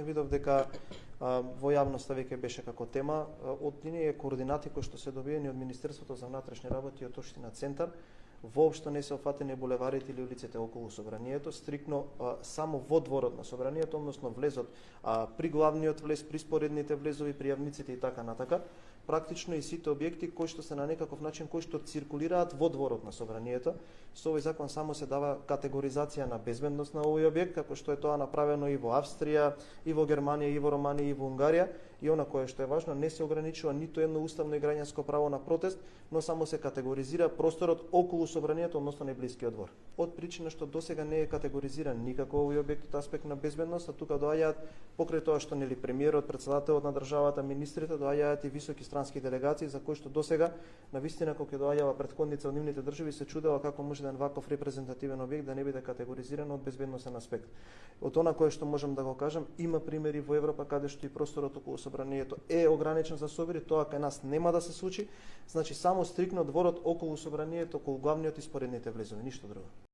Видов дека во јавноста веќе беше како тема од тие координати кои што се добиени од Министерството за внатрешни работи и од Општина Центар. Воопшто не се офатени булеварите или улиците околу собранието, стрикно само во дворот на собранието, односно влезот при главниот влез, при споредните влезови, при јавниците и така натака. Практично и сите објекти кои што се на некаков начин кои што циркулираат во дворот на собранието. Со овој закон само се дава категоризација на безбедност на овој објект, како што е тоа направено и во Австрија, и во Германија, и во Романија, и во Унгарија. И она кое што е важно, не се ограничува ниту едно уставно и граѓанско право на протест, но само се категоризира просторот околу собранието, односно неблискиот двор. Од причина што досега не е категоризиран никако овој објект од аспект на безбедност, а тука доаѓаат покрај тоа што нели премиерот, председателот на државата, министрите, доаѓаат и високи странски делегации за кои што досега навистина кога ќе доаѓава претходница од нивните држави се чудела како може еден ваков репрезентативен објект да не биде категоризиран од безбедносен аспект. Од она кое што можам да го кажам, има примери во Европа каде што и просторот околу собранието е ограничен за собори, тоа кај нас нема да се случи. Значи само стрикно дворот околу собранието, околу главниот и споредните влезови, ништо друго.